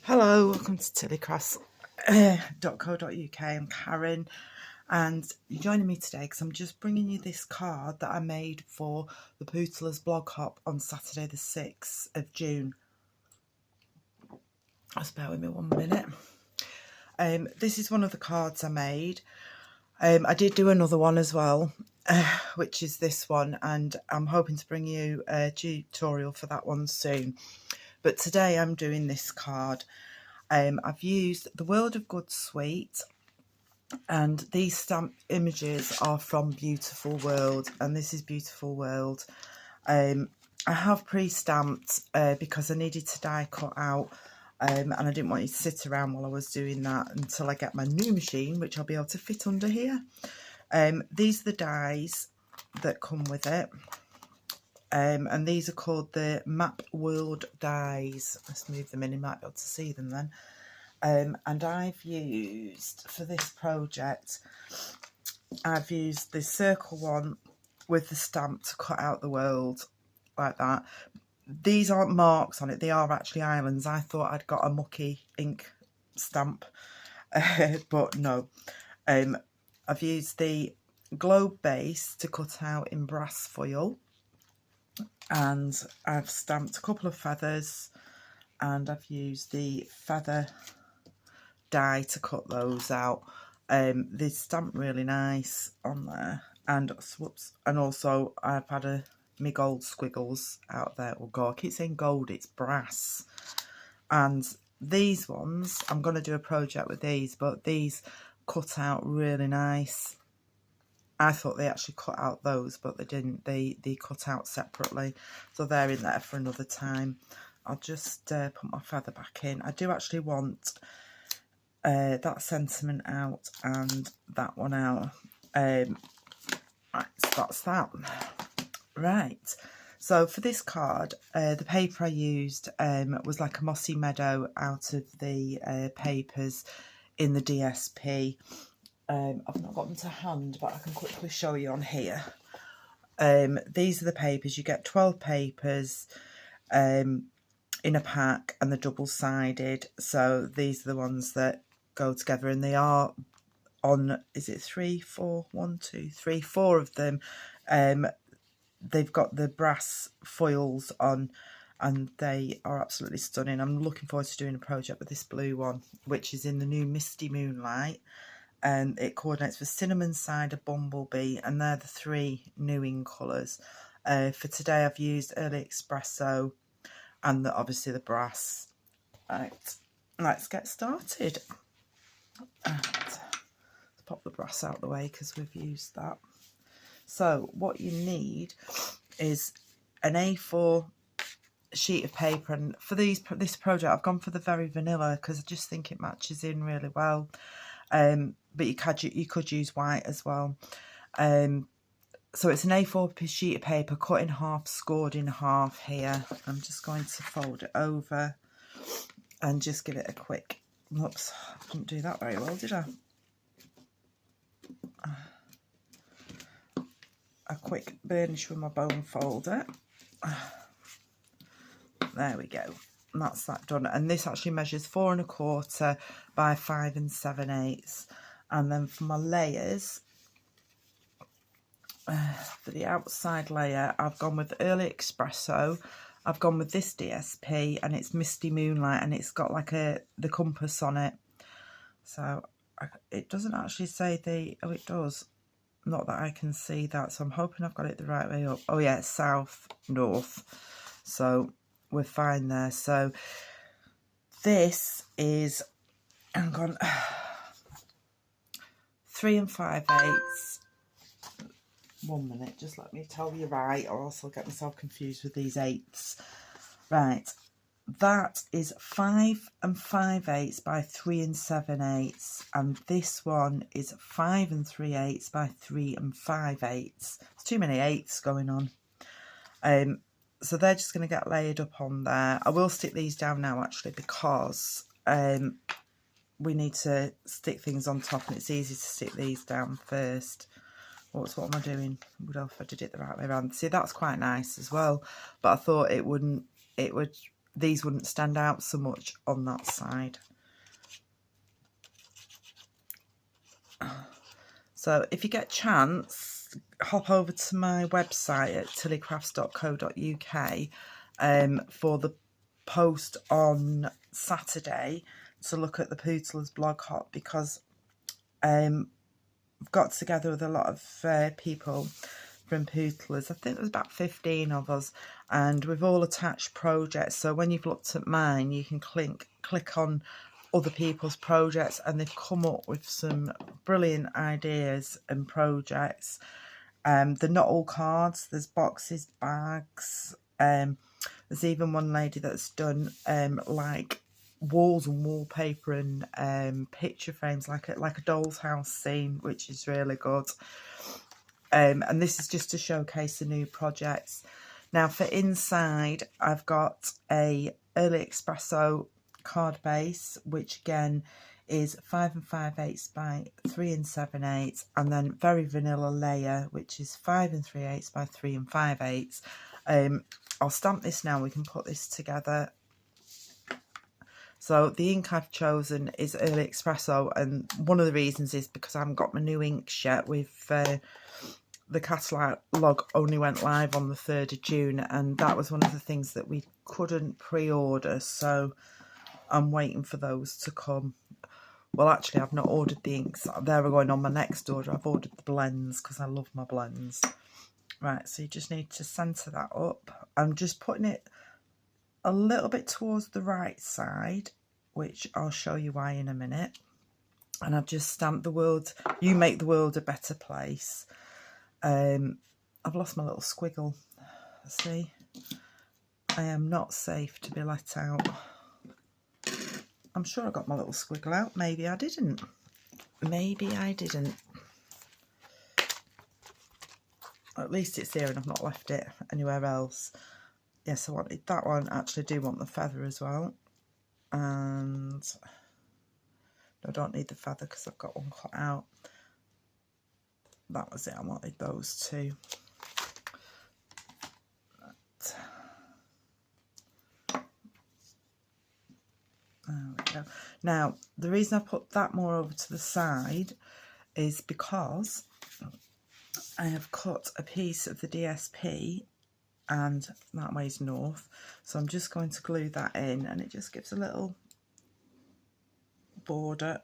Hello, welcome to tillycross.co.uk. I'm Karen, and you're joining me today because I'm just bringing you this card that I made for the Pootlers blog hop on Saturday the 6th of June. Just bear with me 1 minute. This is one of the cards I made. I did do another one as well, which is this one, and I'm hoping to bring you a tutorial for that one soon. But today I'm doing this card. I've used the World of Good suite, and these stamp images are from Beautiful World, and this is Beautiful World. I have pre-stamped because I needed to die cut out, and I didn't want you to sit around while I was doing that until I get my new machine, which I'll be able to fit under here. These are the dies that come with it. And these are called the Map World dies. Let's move them in, you might be able to see them then. And I've used, for this project, I've used the circle one with the stamp to cut out the world, like that. These aren't marks on it, they are actually islands. I thought I'd got a mucky ink stamp, but no. I've used the globe base to cut out in brass foil. And I've stamped a couple of feathers, and I've used the feather die to cut those out. They stamp really nice on there, and whoops, and also I've had my gold squiggles out there. Oh god, I keep saying gold, it's brass. And these ones, I'm going to do a project with these, but these cut out really nice. I thought they actually cut out those, but they didn't. They cut out separately, so they're in there for another time. I'll just put my feather back in. I do actually want that sentiment out and that one out. Right, so that's that. Right, so for this card, the paper I used was like a mossy meadow out of the papers in the DSP. I've not got them to hand, but I can quickly show you on here. These are the papers. You get 12 papers in a pack, and they're double-sided. So these are the ones that go together, and they are on, is it 3, 4, 1, 2, 3, 4 of them. They've got the brass foils on, and they are absolutely stunning. I'm looking forward to doing a project with this blue one, which is in the new Misty Moonlight. And it coordinates with Cinnamon Cider, Bumblebee, and they're the 3 new in colours. For today I've used Early Espresso and obviously the brass. Right, let's get started. And let's pop the brass out of the way because we've used that. So what you need is an A4 sheet of paper, and for this project I've gone for the very vanilla because I just think it matches in really well. But you could use white as well. So it's an A4 sheet of paper cut in half, scored in half here. I'm just going to fold it over and just give it a quick, whoops, I didn't do that very well, did I? A quick burnish with my bone folder. There we go. And that's that done. And this actually measures 4 1/4 by 5 7/8. And then for my layers, for the outside layer, I've gone with Early Espresso. I've gone with this DSP, and it's Misty Moonlight, and it's got like the compass on it. So it doesn't actually say oh, it does. Not that I can see that, so I'm hoping I've got it the right way up. Oh yeah, it's south, north. So we're fine there. So this is, hang on, 3 5/8. 1 minute, just let me tell you right, or else I'll get myself confused with these 8s. Right, that is 5 5/8 by 3 7/8, and this one is 5 3/8 by 3 5/8. There's too many 8s going on. So they're just going to get layered up on there. I will stick these down now actually, because we need to stick things on top, and it's easy to stick these down first. What am I doing? I would have if I did it the right way around. See, that's quite nice as well, but I thought it would these wouldn't stand out so much on that side. So if you get a chance, hop over to my website at tillycrafts.co.uk for the post on Saturday to look at the Pootlers blog hop, because I've got together with a lot of people from Pootlers. I think there's about 15 of us, and we've all attached projects. So when you've looked at mine, you can click on other people's projects, and they've come up with some brilliant ideas and projects. They're not all cards. There's boxes, bags. There's even one lady that's done like walls and wallpaper and picture frames, like a doll's house scene, which is really good. And this is just to showcase the new projects. Now for inside, I've got a early espresso card base, which again is 5 5/8 by 3 7/8, and then very vanilla layer, which is 5 3/8 by 3 5/8. I'll stamp this now. We can put this together. So the ink I've chosen is early espresso, and one of the reasons is because I haven't got my new inks yet. With the catalogue only went live on the 3rd of June, and that was one of the things that we couldn't pre-order, so I'm waiting for those to come. Well, actually, I've not ordered the inks. They're going on my next order. I've ordered the blends because I love my blends. Right, so you just need to centre that up. I'm just putting it a little bit towards the right side, which I'll show you why in a minute. And I've just stamped the world, you make the world a better place. I've lost my little squiggle. See? I am not safe to be let out. I'm sure I got my little squiggle out. Maybe I didn't. Maybe I didn't. At least it's here and I've not left it anywhere else. Yes, I wanted that one. I actually do want the feather as well. And I don't need the feather because I've got one cut out. That was it. I wanted those two. There we go. Now, the reason I put that more over to the side is because I have cut a piece of the DSP and that way's north. So I'm just going to glue that in, and it just gives a little border.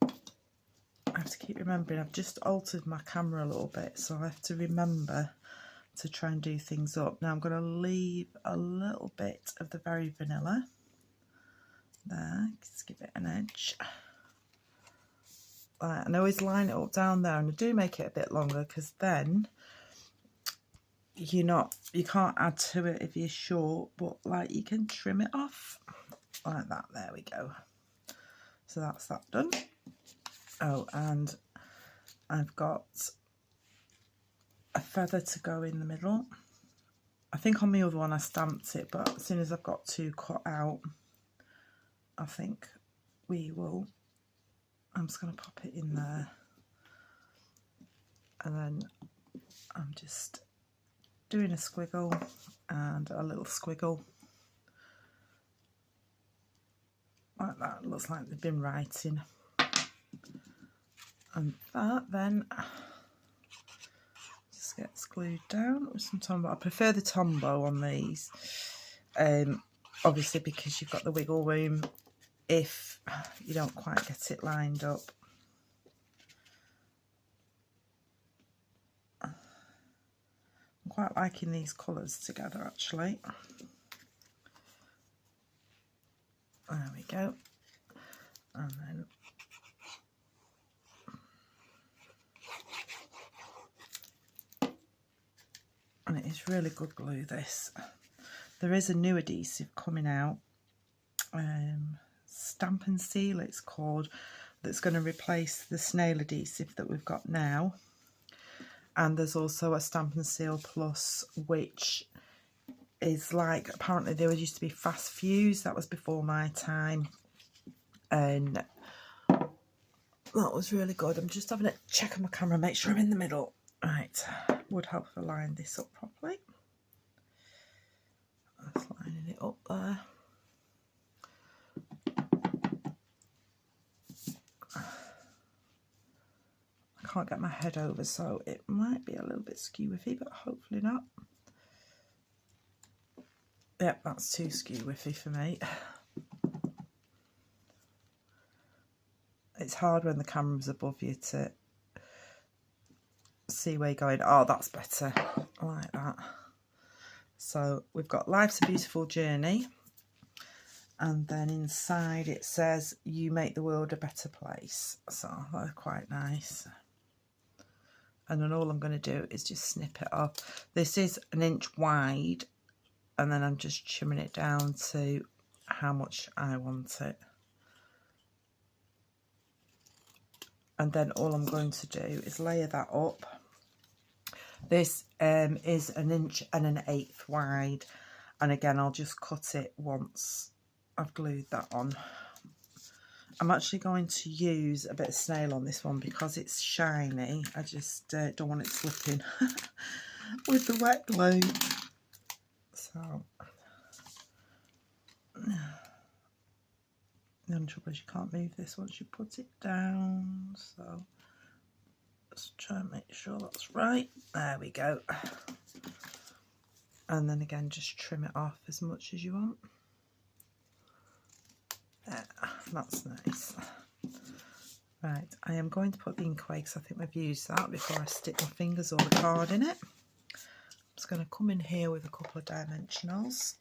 I have to keep remembering, I've just altered my camera a little bit, so I have to remember to try and do things up. Now I'm going to leave a little bit of the very vanilla there, just give it an edge. Right, and I always line it up down there, and I do make it a bit longer because then you can't add to it if you're short, but like you can trim it off like that. There we go. So that's that done. Oh, and I've got a feather to go in the middle. I think on the other one I stamped it, but as soon as I've got two cut out, I think we will. I'm just going to pop it in there, and then I'm just doing a squiggle and a little squiggle like that. It looks like they've been writing. And that then just gets glued down with some Tombow. I prefer the Tombow on these, obviously because you've got the wiggle room if you don't quite get it lined up. I'm quite liking these colours together actually. There we go. And then and it is really good glue, this. There is a new adhesive coming out, Stamp and Seal it's called, that's going to replace the snail adhesive that we've got now. And there's also a Stamp and Seal Plus, which is like, apparently there used to be fast fuse, that was before my time, and that was really good. I'm just having a check on my camera, make sure I'm in the middle. Right, would help if I line this up properly. can't get my head over, so it might be a little bit skew-whiffy, but hopefully not. Yep, that's too skew-whiffy for me. It's hard when the camera's above you to see where you're going. Oh, that's better. I like that. So we've got Life's a Beautiful Journey. And then inside it says, you make the world a better place. So that's quite nice. And then all I'm going to do is just snip it off. This is 1 inch wide. And then I'm just trimming it down to how much I want it. And then all I'm going to do is layer that up. This is 1 inch and 1/8 wide. And again, I'll just cut it once I've glued that on. I'm actually going to use a bit of snail on this one because it's shiny. I just don't want it slipping with the wet glue. So, the only trouble is you can't move this once you put it down. So, let's try and make sure that's right. There we go. And then again, just trim it off as much as you want. Yeah, that's nice. Right, I am going to put the ink away because I think we've used that before I stick my fingers or the card in it. I'm just going to come in here with a couple of dimensionals.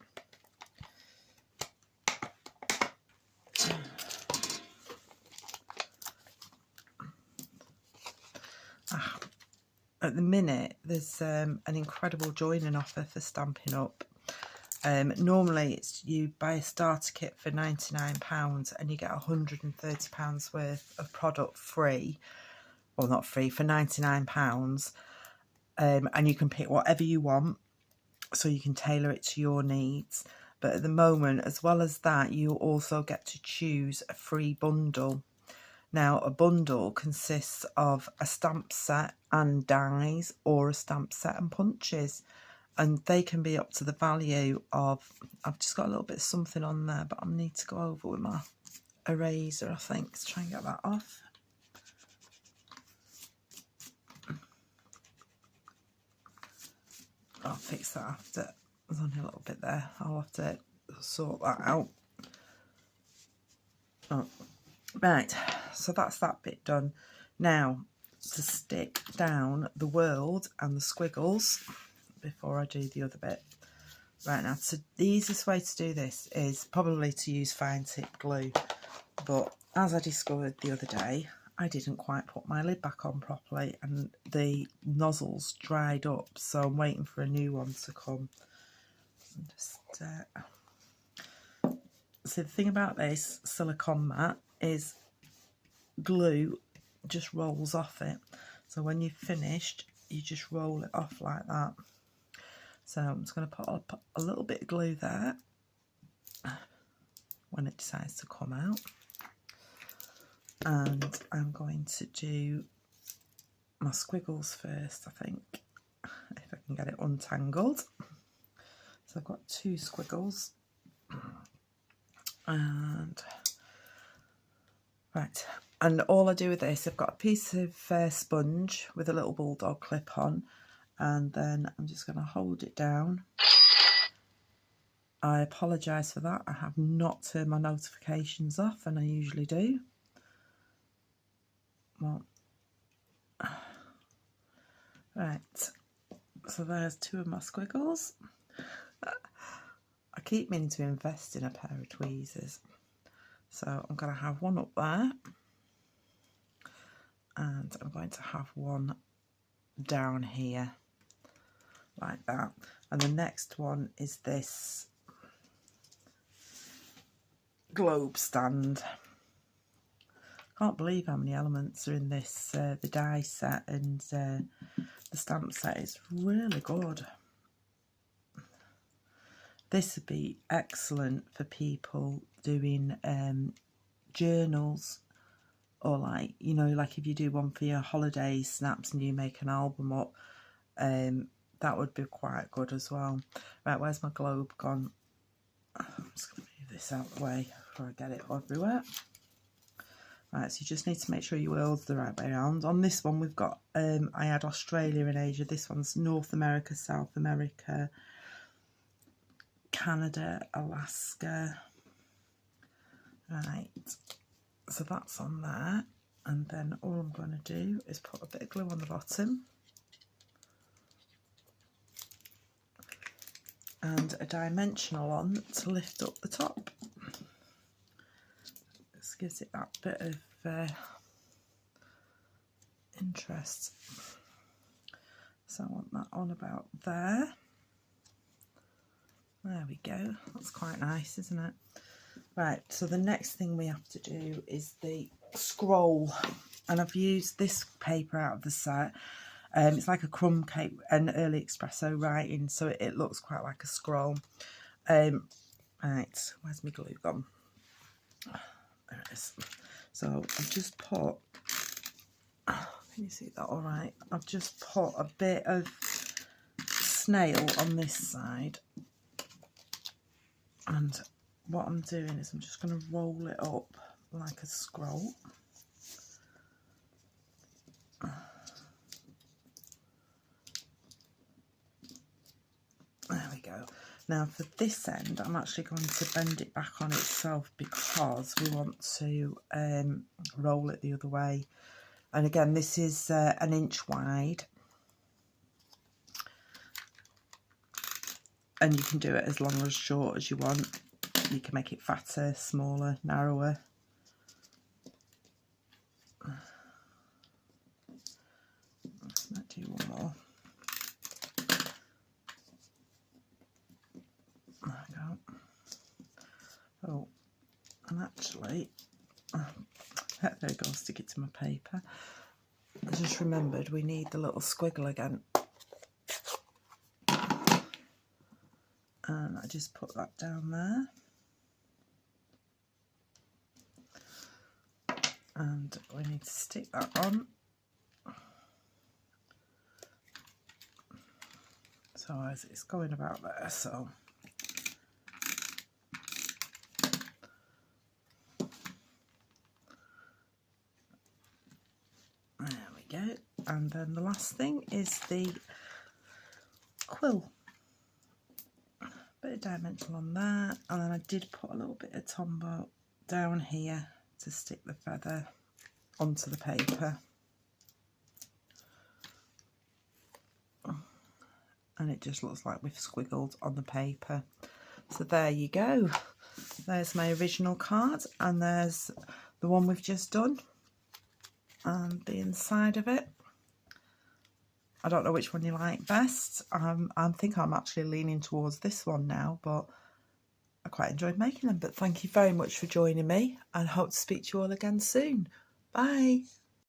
At the minute, there's an incredible joining offer for Stampin' Up. Normally, it's you buy a starter kit for £99 and you get £130 worth of product free. Well, not free, for £99. And you can pick whatever you want, so you can tailor it to your needs. But at the moment, as well as that, you also get to choose a free bundle. Now, a bundle consists of a stamp set and dies, or a stamp set and punches. And they can be up to the value of, I've just got a little bit of something on there, but I need to go over with my eraser, I think, to try and get that off. I'll fix that after. There's only a little bit there. I'll have to sort that out. Oh. Right, so that's that bit done. Now, to stick down the world and the squiggles before I do the other bit. Right, now, the easiest way to do this is probably to use fine tip glue. But as I discovered the other day, I didn't quite put my lid back on properly and the nozzles dried up. So I'm waiting for a new one to come. So the thing about this silicone mat is glue just rolls off it. So when you've finished, you just roll it off like that. So I'm just going to put up a little bit of glue there when it decides to come out. And I'm going to do my squiggles first, I think, if I can get it untangled. So I've got 2 squiggles. And right, and all I do with this, I've got a piece of sponge with a little bulldog clip on, and then I'm just going to hold it down. I apologise for that. I have not turned my notifications off, and I usually do. Well, right, so there's 2 of my squiggles. I keep meaning to invest in a pair of tweezers. So I'm going to have one up there. And I'm going to have one down here. Like that. And the next one is this globe stand. Can't believe how many elements are in this, the die set and the stamp set. It's really good. This would be excellent for people doing journals, or like, you know, like if you do one for your holiday snaps and you make an album up, that would be quite good as well. Right, where's my globe gone? I'm just going to move this out of the way before I get it everywhere. Right, so you just need to make sure your wheel's the right way around. On this one we've got, I had Australia and Asia. This one's North America, South America, Canada, Alaska. Right, so that's on there. And then all I'm going to do is put a bit of glue on the bottom. And a dimensional on to lift up the top. This gives it that bit of interest. So I want that on about there. There we go. That's quite nice, isn't it? Right, so the next thing we have to do is the scroll. And I've used this paper out of the set. It's like a crumb cake, an early espresso writing, so it looks quite like a scroll. Right, where's my glue gone? There it is. So I've just put, can you see that all right? I've just put a bit of snail on this side. And what I'm doing is I'm just going to roll it up like a scroll. There we go. Now for this end, I'm actually going to bend it back on itself because we want to roll it the other way. And again, this is an inch wide. And you can do it as long or as short as you want. You can make it fatter, smaller, narrower. Let's might do one more. There we go. Oh, and actually, there we go, stick it to my paper. I just remembered we need the little squiggle again. And I just put that down there. And we need to stick that on. So as it's going about there, so. There we go. And then the last thing is the quill. Bit of dimensional on that, and then I did put a little bit of Tombow down here to stick the feather onto the paper. And it just looks like we've squiggled on the paper. So there you go. There's my original card, and there's the one we've just done, and the inside of it. I don't know which one you like best. I think I'm actually leaning towards this one now, but I quite enjoyed making them. But thank you very much for joining me, and hope to speak to you all again soon. Bye.